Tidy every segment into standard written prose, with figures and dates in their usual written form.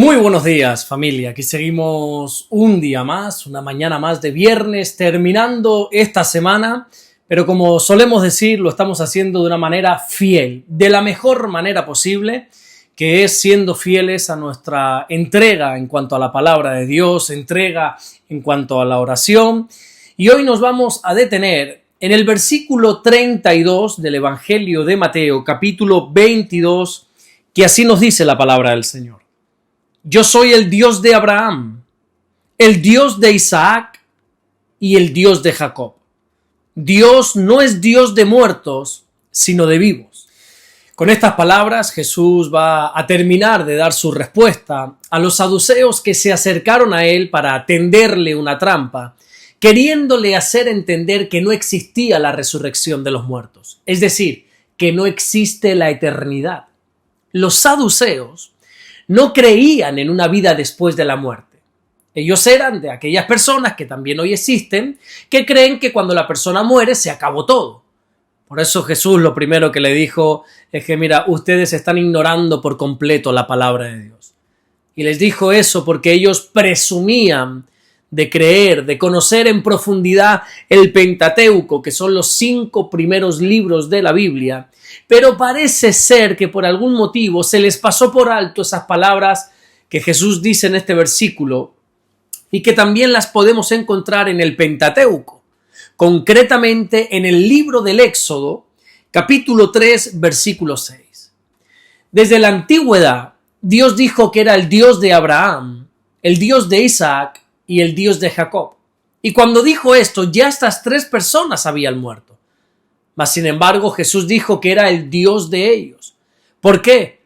Muy buenos días, familia. Aquí seguimos un día más, una mañana más de viernes, terminando esta semana, pero como solemos decir, lo estamos haciendo de una manera fiel, de la mejor manera posible, que es siendo fieles a nuestra entrega en cuanto a la palabra de Dios, entrega en cuanto a la oración. Y hoy nos vamos a detener en el versículo 32 del Evangelio de Mateo, capítulo 22, que así nos dice la palabra del Señor. Yo soy el Dios de Abraham, el Dios de Isaac y el Dios de Jacob. Dios no es Dios de muertos, sino de vivos. Con estas palabras Jesús va a terminar de dar su respuesta a los saduceos que se acercaron a él para tenderle una trampa, queriéndole hacer entender que no existía la resurrección de los muertos, es decir, que no existe la eternidad. Los saduceos no creían en una vida después de la muerte. Ellos eran de aquellas personas que también hoy existen, que creen que cuando la persona muere se acabó todo. Por eso Jesús lo primero que le dijo es que mira, ustedes están ignorando por completo la palabra de Dios. Y les dijo eso porque ellos presumían de creer, de conocer en profundidad el Pentateuco, que son los 5 primeros libros de la Biblia, pero parece ser que por algún motivo se les pasó por alto esas palabras que Jesús dice en este versículo y que también las podemos encontrar en el Pentateuco, concretamente en el libro del Éxodo, capítulo 3, versículo 6. Desde la antigüedad, Dios dijo que era el Dios de Abraham, el Dios de Isaac y el Dios de Jacob. Y cuando dijo esto, ya estas 3 personas habían muerto. Mas, sin embargo, Jesús dijo que era el Dios de ellos. ¿Por qué?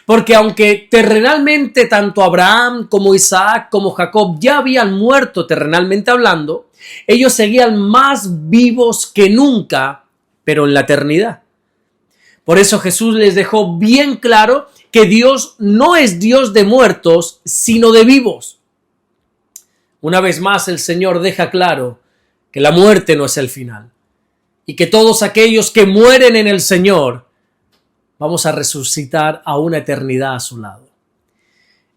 Porque aunque terrenalmente tanto Abraham como Isaac como Jacob ya habían muerto terrenalmente hablando, ellos seguían más vivos que nunca, pero en la eternidad. Por eso Jesús les dejó bien claro que Dios no es Dios de muertos, sino de vivos. Una vez más el Señor deja claro que la muerte no es el final y que todos aquellos que mueren en el Señor vamos a resucitar a una eternidad a su lado.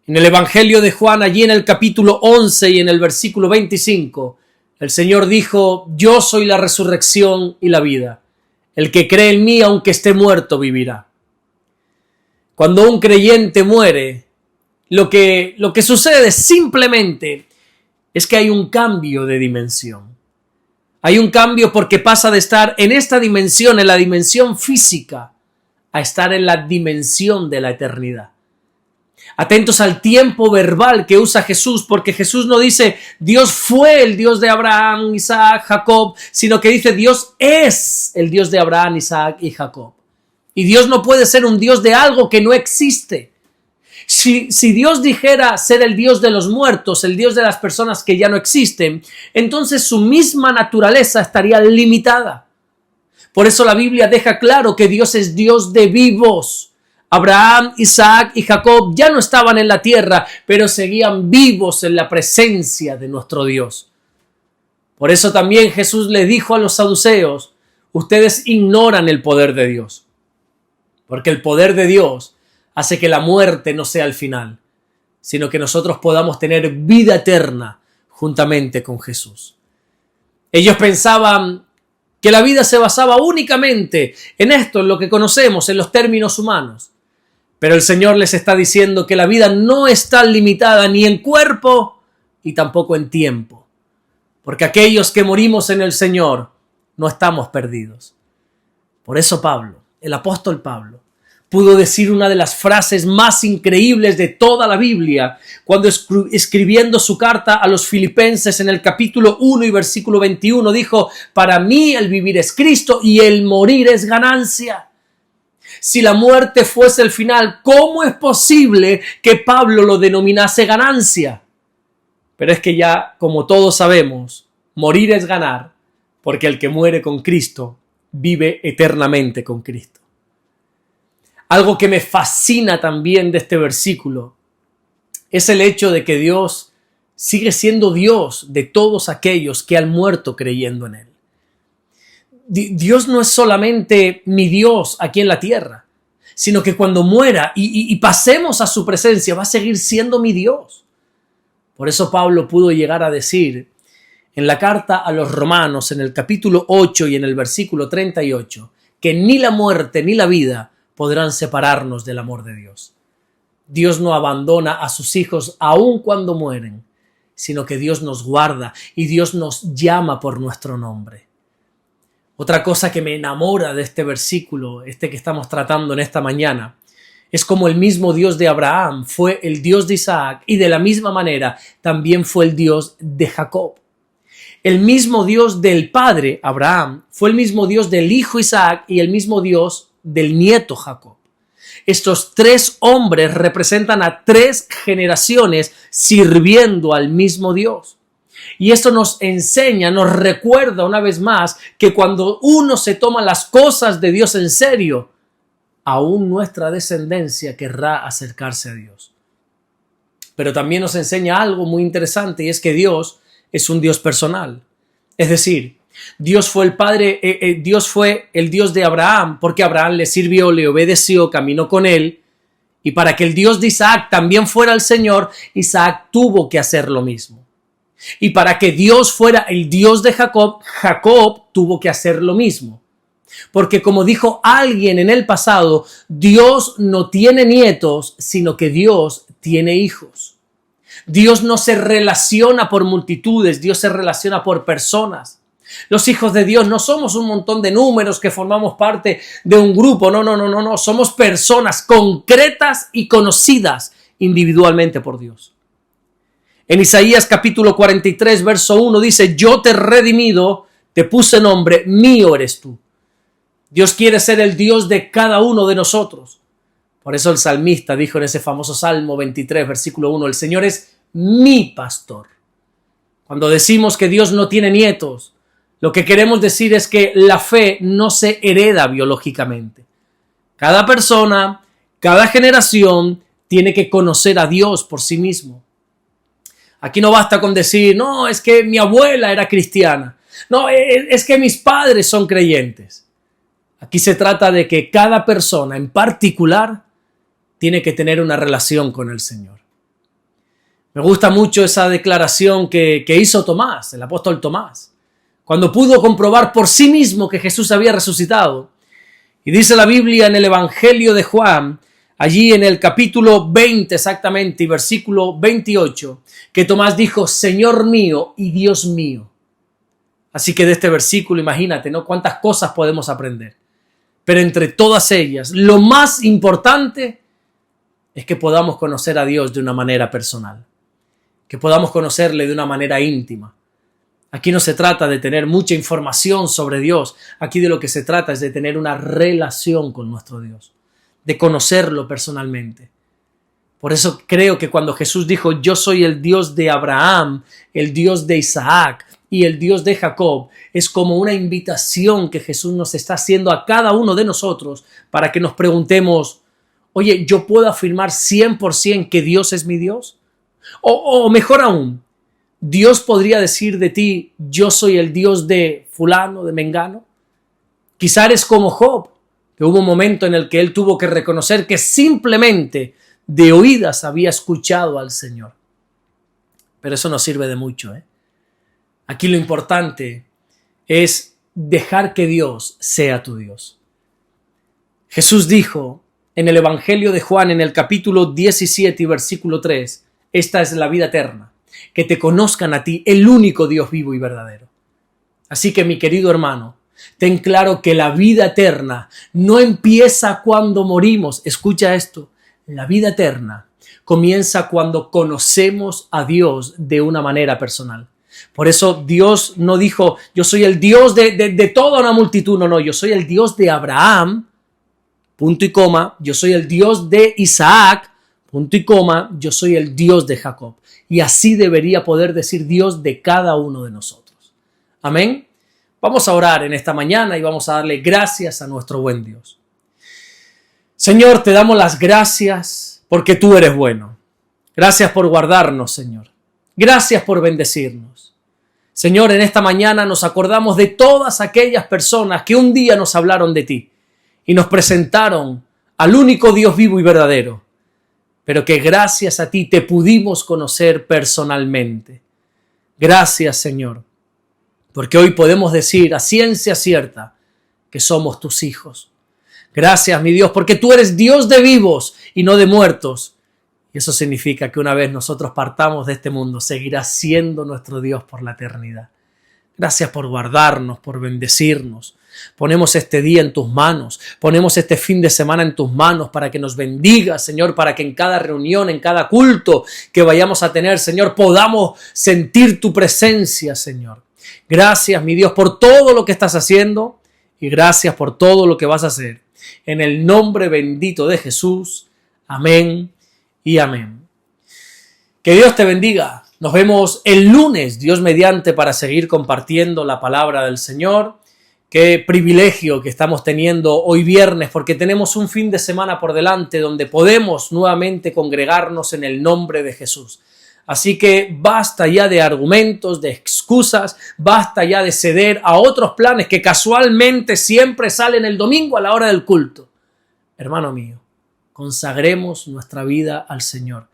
En el Evangelio de Juan, allí en el capítulo 11 y en el versículo 25, el Señor dijo: yo soy la resurrección y la vida. El que cree en mí, aunque esté muerto, vivirá. Cuando un creyente muere, lo que sucede simplemente es que hay un cambio de dimensión. Hay un cambio porque pasa de estar en esta dimensión, en la dimensión física, a estar en la dimensión de la eternidad. Atentos al tiempo verbal que usa Jesús, porque Jesús no dice Dios fue el Dios de Abraham, Isaac, Jacob, sino que dice Dios es el Dios de Abraham, Isaac y Jacob. Y Dios no puede ser un Dios de algo que no existe. Si Dios dijera ser el Dios de los muertos, el Dios de las personas que ya no existen, entonces su misma naturaleza estaría limitada. Por eso la Biblia deja claro que Dios es Dios de vivos. Abraham, Isaac y Jacob ya no estaban en la tierra, pero seguían vivos en la presencia de nuestro Dios. Por eso también Jesús le dijo a los saduceos: ustedes ignoran el poder de Dios, porque el poder de Dios hace que la muerte no sea el final, sino que nosotros podamos tener vida eterna juntamente con Jesús. Ellos pensaban que la vida se basaba únicamente en esto, en lo que conocemos, en los términos humanos. Pero el Señor les está diciendo que la vida no está limitada ni en cuerpo y tampoco en tiempo. Porque aquellos que morimos en el Señor no estamos perdidos. Por eso Pablo, el apóstol Pablo, pudo decir una de las frases más increíbles de toda la Biblia cuando escribiendo su carta a los Filipenses en el capítulo 1 y versículo 21 dijo: para mí el vivir es Cristo y el morir es ganancia. Si la muerte fuese el final, ¿cómo es posible que Pablo lo denominase ganancia? Pero es que ya, como todos sabemos, morir es ganar, porque el que muere con Cristo vive eternamente con Cristo. Algo que me fascina también de este versículo es el hecho de que Dios sigue siendo Dios de todos aquellos que han muerto creyendo en Él. Dios no es solamente mi Dios aquí en la tierra. sino que cuando muera y pasemos a su presencia va a seguir siendo mi Dios. Por eso Pablo pudo llegar a decir en la carta a los Romanos, en el capítulo 8 y en el versículo 38, que ni la muerte ni la vida podrán separarnos del amor de Dios. Dios no abandona a sus hijos aun cuando mueren, sino que Dios nos guarda y Dios nos llama por nuestro nombre. Otra cosa que me enamora de este versículo, que estamos tratando en esta mañana, es como el mismo Dios de Abraham fue el Dios de Isaac y de la misma manera también fue el Dios de Jacob. El mismo Dios del padre, Abraham, fue el mismo Dios del hijo Isaac y el mismo Dios del nieto Jacob. Estos tres hombres representan a tres generaciones sirviendo al mismo Dios. Y esto nos enseña, nos recuerda una vez más que cuando uno se toma las cosas de Dios en serio, aún nuestra descendencia querrá acercarse a Dios. Pero también nos enseña algo muy interesante y es que Dios es un Dios personal. Es decir, Dios fue el Padre, Dios fue el Dios de Abraham porque Abraham le sirvió, le obedeció, caminó con él. Y para que el Dios de Isaac también fuera el Señor, Isaac tuvo que hacer lo mismo. Y para que Dios fuera el Dios de Jacob, Jacob tuvo que hacer lo mismo. Porque como dijo alguien en el pasado, Dios no tiene nietos, sino que Dios tiene hijos. Dios no se relaciona por multitudes, Dios se relaciona por personas. Los hijos de Dios no somos un montón de números que formamos parte de un grupo, no, somos personas concretas y conocidas individualmente por Dios. En Isaías capítulo 43, verso 1 dice, yo te he redimido, te puse nombre, mío eres tú. Dios quiere ser el Dios de cada uno de nosotros. Por eso el salmista dijo en ese famoso Salmo 23, versículo 1, el Señor es mi pastor. Cuando decimos que Dios no tiene nietos, lo que queremos decir es que la fe no se hereda biológicamente. Cada persona, cada generación tiene que conocer a Dios por sí mismo. Aquí no basta con decir, no, es que mi abuela era cristiana. No, es que mis padres son creyentes. Aquí se trata de que cada persona en particular tiene que tener una relación con el Señor. Me gusta mucho esa declaración que hizo Tomás, el apóstol Tomás, cuando pudo comprobar por sí mismo que Jesús había resucitado. Y dice la Biblia en el Evangelio de Juan, allí en el capítulo 20 exactamente y versículo 28, que Tomás dijo, Señor mío y Dios mío. Así que de este versículo, imagínate, ¿no? Cuántas cosas podemos aprender. Pero entre todas ellas, lo más importante es que podamos conocer a Dios de una manera personal, que podamos conocerle de una manera íntima. Aquí no se trata de tener mucha información sobre Dios, aquí de lo que se trata es de tener una relación con nuestro Dios, de conocerlo personalmente. Por eso creo que cuando Jesús dijo, yo soy el Dios de Abraham, el Dios de Isaac y el Dios de Jacob, es como una invitación que Jesús nos está haciendo a cada uno de nosotros para que nos preguntemos, oye, ¿yo puedo afirmar 100% que Dios es mi Dios? O mejor aún, ¿Dios podría decir de ti, yo soy el Dios de fulano, de mengano? Quizá eres como Job, que hubo un momento en el que él tuvo que reconocer que simplemente de oídas había escuchado al Señor. Pero eso no sirve de mucho, ¿eh? Aquí lo importante es dejar que Dios sea tu Dios. Jesús dijo en el Evangelio de Juan, en el capítulo 17 y versículo 3, esta es la vida eterna, que te conozcan a ti, el único Dios vivo y verdadero. Así que, mi querido hermano, ten claro que la vida eterna no empieza cuando morimos. Escucha esto, la vida eterna comienza cuando conocemos a Dios de una manera personal. Por eso Dios no dijo, yo soy el Dios de toda una multitud. No, yo soy el Dios de Abraham, punto y coma, yo soy el Dios de Isaac, punto y coma, yo soy el Dios de Jacob. Y así debería poder decir Dios de cada uno de nosotros. Amén. Vamos a orar en esta mañana y vamos a darle gracias a nuestro buen Dios. Señor, te damos las gracias porque tú eres bueno. Gracias por guardarnos, Señor. Gracias por bendecirnos. Señor, en esta mañana nos acordamos de todas aquellas personas que un día nos hablaron de ti y nos presentaron al único Dios vivo y verdadero, pero que gracias a ti te pudimos conocer personalmente. Gracias, Señor, porque hoy podemos decir a ciencia cierta que somos tus hijos. Gracias, mi Dios, porque tú eres Dios de vivos y no de muertos. Y eso significa que una vez nosotros partamos de este mundo, seguirás siendo nuestro Dios por la eternidad. Gracias por guardarnos, por bendecirnos. Ponemos este día en tus manos, ponemos este fin de semana en tus manos para que nos bendigas, Señor, para que en cada reunión, en cada culto que vayamos a tener, Señor, podamos sentir tu presencia, Señor. Gracias, mi Dios, por todo lo que estás haciendo y gracias por todo lo que vas a hacer. En el nombre bendito de Jesús. Amén y amén. Que Dios te bendiga. Nos vemos el lunes, Dios mediante, para seguir compartiendo la palabra del Señor. Qué privilegio que estamos teniendo hoy viernes, porque tenemos un fin de semana por delante donde podemos nuevamente congregarnos en el nombre de Jesús. Así que basta ya de argumentos, de excusas, basta ya de ceder a otros planes que casualmente siempre salen el domingo a la hora del culto. Hermano mío, consagremos nuestra vida al Señor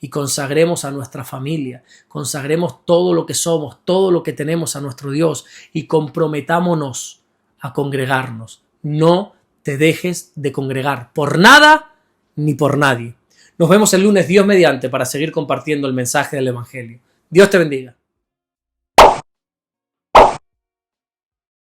y consagremos a nuestra familia, consagremos todo lo que somos, todo lo que tenemos a nuestro Dios y comprometámonos a congregarnos. No te dejes de congregar por nada ni por nadie. Nos vemos el lunes, Dios mediante, para seguir compartiendo el mensaje del Evangelio. Dios te bendiga.